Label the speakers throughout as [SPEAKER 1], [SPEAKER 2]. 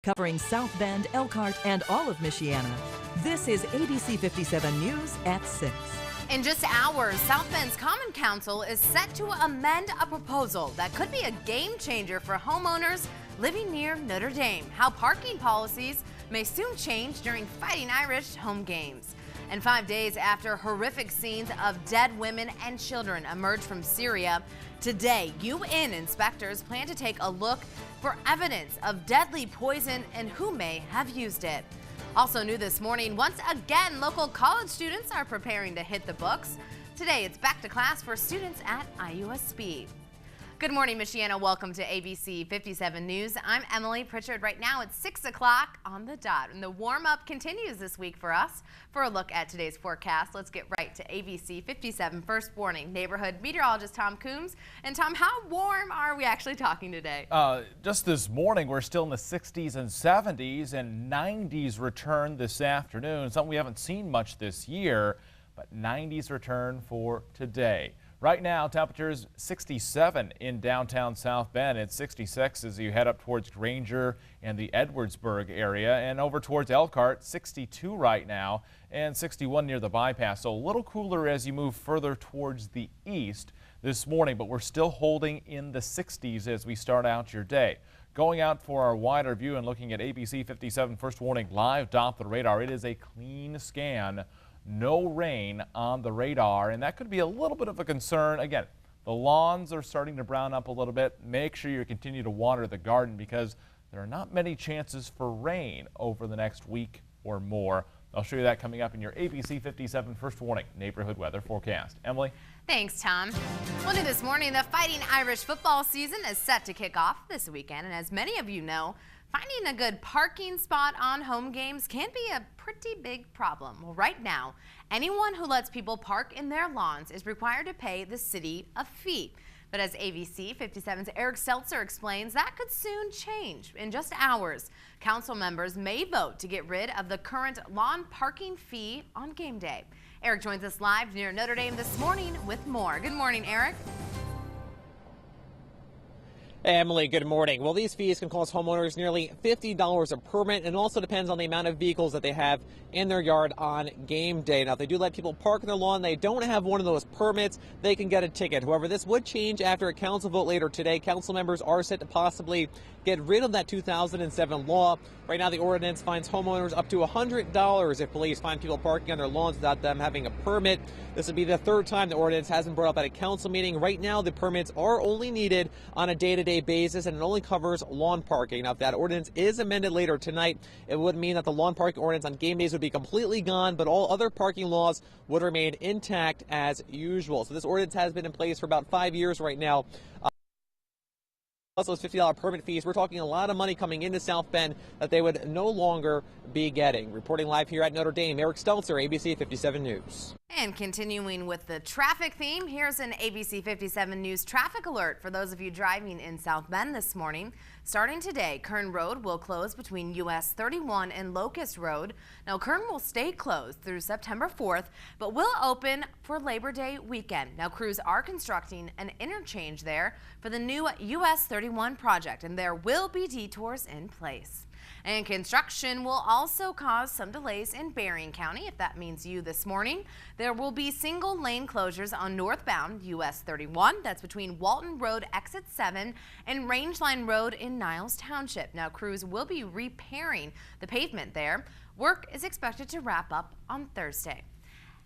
[SPEAKER 1] covering South Bend, Elkhart, and all of Michiana. This is ABC 57 News at 6.
[SPEAKER 2] In just hours, South Bend's Common Council is set to amend a proposal that could be a game changer for homeowners living near Notre Dame. How parking policies may soon change during Fighting Irish home games. And 5 days after horrific scenes of dead women and children emerged from Syria, today UN inspectors plan to take a look for evidence of deadly poison and who may have used it. Also new this morning, once again, local college students are preparing to hit the books. Today, it's back to class for students at IUSB. Good morning, Michiana. Welcome to ABC 57 News. I'm Emily Pritchard. Right now, it's 6 o'clock on the dot, and the warm-up continues this week for us. For a look at today's forecast, let's get right to ABC 57 First Warning Neighborhood meteorologist Tom Coombs. And Tom, how warm are we actually talking today?
[SPEAKER 3] Just this morning, we're still in the 60s and 70s, and 90s return this afternoon. Something we haven't seen much this year, but 90s return for today. Right now, temperatures 67 in downtown South Bend. It's 66 as you head up towards Granger and the Edwardsburg area, and over towards Elkhart, 62 right now, and 61 near the bypass. So a little cooler as you move further towards the east this morning, but we're still holding in the 60s as we start out your day. Going out for our wider view and looking at ABC 57 First Warning live Doppler radar, it is a clean scan. No rain on the radar, and that could be a little bit of a concern. Again, the lawns are starting to brown up a little bit. Make sure you continue to water the garden because there are not many chances for rain over the next week or more. I'll show you that coming up in your ABC 57 First Warning neighborhood weather forecast. Emily?
[SPEAKER 2] Thanks, Tom. Well, new this morning, the Fighting Irish football season is set to kick off this weekend, and as many of you know, finding a good parking spot on home games can be a pretty big problem. Well, right now, anyone who lets people park in their lawns is required to pay the city a fee. But as ABC 57's Eric Seltzer explains, that could soon change. In just hours, council members may vote to get rid of the current lawn parking fee on game day. Eric joins us live near Notre Dame this morning with more. Good morning, Eric.
[SPEAKER 4] Emily, good morning. Well, these fees can cost homeowners nearly $50 a permit, and also depends on the amount of vehicles that they have in their yard on game day. Now, if they do let people park in their lawn, they don't have one of those permits, they can get a ticket. However, this would change after a council vote later today. Council members are set to possibly get rid of that 2007 law. Right now, the ordinance fines homeowners up to $100 if police find people parking on their lawns without them having a permit. This would be the third time the ordinance hasn't brought up at a council meeting. Right now, the permits are only needed on a day-to-day basis, and it only covers lawn parking. Now, if that ordinance is amended later tonight, it would mean that the lawn parking ordinance on game days would be completely gone, but all other parking laws would remain intact as usual. So this ordinance has been in place for about 5 years right now. Plus those $50 permit fees, we're talking a lot of money coming into South Bend that they would no longer be getting. Reporting live here at Notre Dame, Eric Stelzer, ABC 57 News.
[SPEAKER 2] And continuing with the traffic theme, here's an ABC 57 News traffic alert for those of you driving in South Bend this morning. Starting today, Kern Road will close between US 31 and Locust Road. Now, Kern will stay closed through September 4th, but will open for Labor Day weekend. Now, crews are constructing an interchange there for the new US 31 project, and there will be detours in place. And construction will also cause some delays in Berrien County. If that means you this morning, there will be single lane closures on northbound US 31. That's between Walton Road Exit 7 and Rangeline Road in Niles Township. Now, crews will be repairing the pavement there. Work is expected to wrap up on Thursday.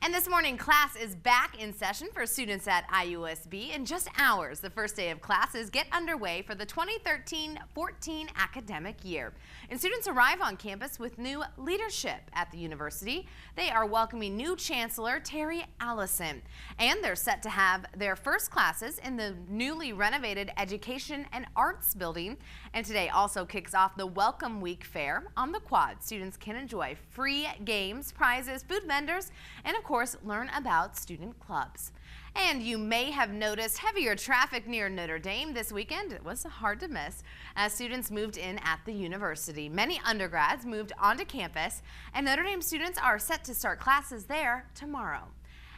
[SPEAKER 2] And this morning, class is back in session for students at IUSB. In just hours, the first day of classes get underway for the 2013-14 academic year. And students arrive on campus with new leadership at the university. They are welcoming new Chancellor Terry Allison. And they're set to have their first classes in the newly renovated Education and Arts building. And today also kicks off the Welcome Week Fair on the Quad. Students can enjoy free games, prizes, food vendors, and of course, learn about student clubs. And you may have noticed heavier traffic near Notre Dame this weekend. It was hard to miss as students moved in at the university. Many undergrads moved onto campus, and Notre Dame students are set to start classes there tomorrow.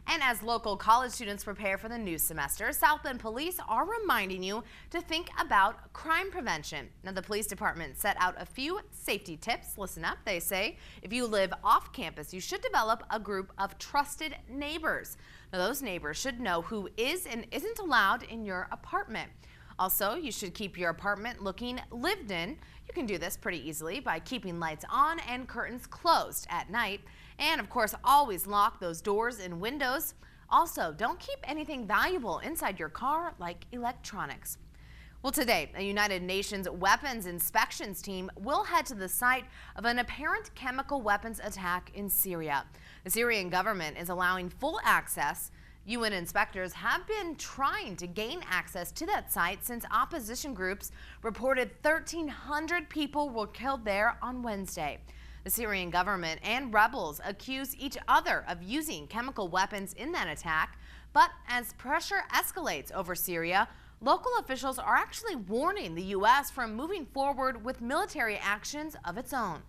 [SPEAKER 2] And as local college students prepare for the new semester, South Bend police are reminding you to think about crime prevention. Now, the police department set out a few safety tips. Listen up. They say if you live off campus, you should develop a group of trusted neighbors. Now, those neighbors should know who is and isn't allowed in your apartment. Also, you should keep your apartment looking lived in. You can do this pretty easily by keeping lights on and curtains closed at night. And of course, always lock those doors and windows. Also, don't keep anything valuable inside your car like electronics. Well, today, a United Nations weapons inspections team will head to the site of an apparent chemical weapons attack in Syria. The Syrian government is allowing full access. UN inspectors have been trying to gain access to that site since opposition groups reported 1,300 people were killed there on Wednesday. The Syrian government and rebels accuse each other of using chemical weapons in that attack, but as pressure escalates over Syria, local officials are actually warning the U.S. from moving forward with military actions of its own.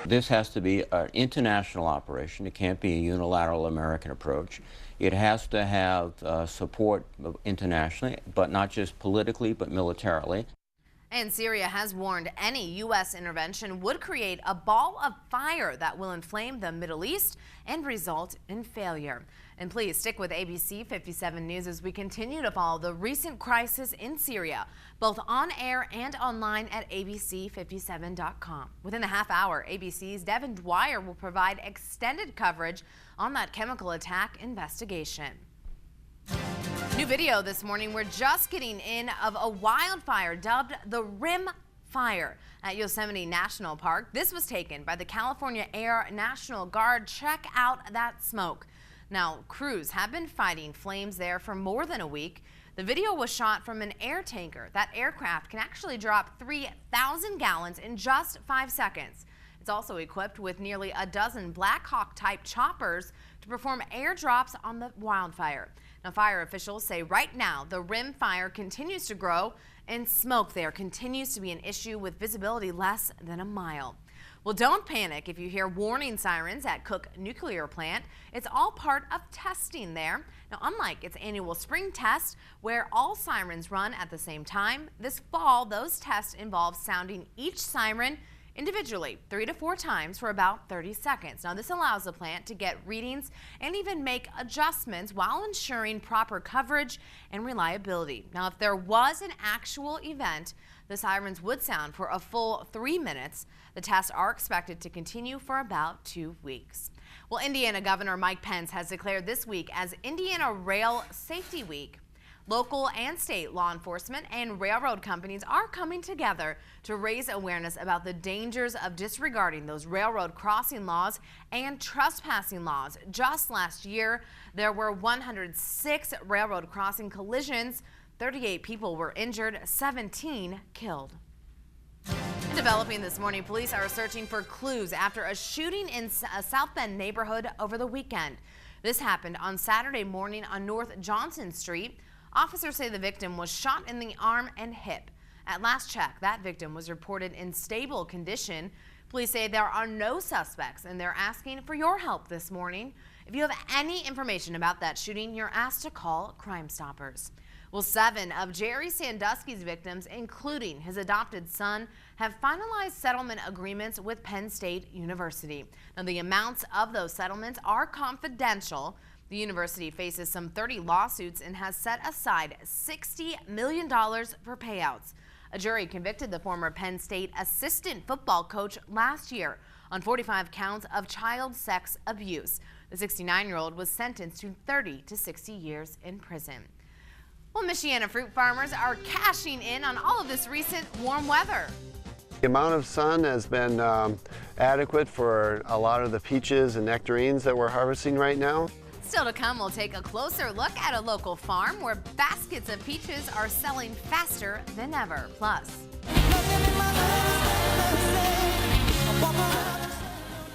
[SPEAKER 5] This has to be an international operation. It can't be a unilateral American approach. It has to have support internationally, but not just politically, but militarily.
[SPEAKER 2] And Syria has warned any U.S. intervention would create a ball of fire that will inflame the Middle East and result in failure. And please stick with ABC 57 News as we continue to follow the recent crisis in Syria, both on air and online at abc57.com. Within the half hour, ABC's Devin Dwyer will provide extended coverage on that chemical attack investigation. New video this morning. We're just getting in of a wildfire dubbed the Rim Fire at Yosemite National Park. This was taken by the California Air National Guard. Check out that smoke. Now, crews have been fighting flames there for more than a week. The video was shot from an air tanker. That aircraft can actually drop 3,000 gallons in just 5 seconds. It's also equipped with nearly a dozen Black Hawk type choppers to perform airdrops on the wildfire. Now, fire officials say right now the Rim Fire continues to grow and smoke there continues to be an issue with visibility less than a mile. Well, don't panic if you hear warning sirens at Cook Nuclear Plant. It's all part of testing there. Now, unlike its annual spring test, where all sirens run at the same time, this fall those tests involve sounding each siren individually 3 to 4 times for about 30 seconds. Now, this allows the plant to get readings and even make adjustments while ensuring proper coverage and reliability. Now, if there was an actual event, the sirens would sound for a full 3 minutes. The tests are expected to continue for about 2 weeks. Well, Indiana Governor Mike Pence has declared this week as Indiana Rail Safety Week. Local and state law enforcement and railroad companies are coming together to raise awareness about the dangers of disregarding those railroad crossing laws and trespassing laws. Just last year, there were 106 railroad crossing collisions. 38 people were injured, 17 killed. Developing this morning, police are searching for clues after a shooting in a South Bend neighborhood over the weekend. This happened on Saturday morning on North Johnson Street. Officers say the victim was shot in the arm and hip. At last check, that victim was reported in stable condition. Police say there are no suspects and they're asking for your help this morning. If you have any information about that shooting, you're asked to call Crime Stoppers. Well, 7 of Jerry Sandusky's victims, including his adopted son, have finalized settlement agreements with Penn State University. Now, the amounts of those settlements are confidential. The university faces some 30 lawsuits and has set aside $60 million for payouts. A jury convicted the former Penn State assistant football coach last year on 45 counts of child sex abuse. The 69-year-old was sentenced to 30 to 60 years in prison. Well, Michiana fruit farmers are cashing in on all of this recent warm weather.
[SPEAKER 6] The amount of sun has been adequate for a lot of the peaches and nectarines that we're harvesting right now.
[SPEAKER 2] Still to come, we'll take a closer look at a local farm where baskets of peaches are selling faster than ever. Plus,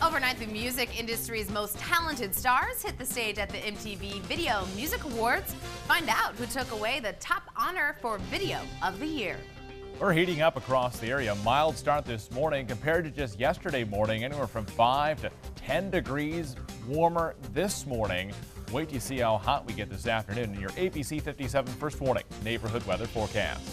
[SPEAKER 2] overnight, the music industry's most talented stars hit the stage at the MTV Video Music Awards. Find out who took away the top honor for Video of the Year.
[SPEAKER 3] We're heating up across the area. Mild start this morning compared to just yesterday morning. Anywhere from 5 to 10 degrees warmer this morning. Wait to see how hot we get this afternoon in your ABC 57 First Warning Neighborhood Weather Forecast.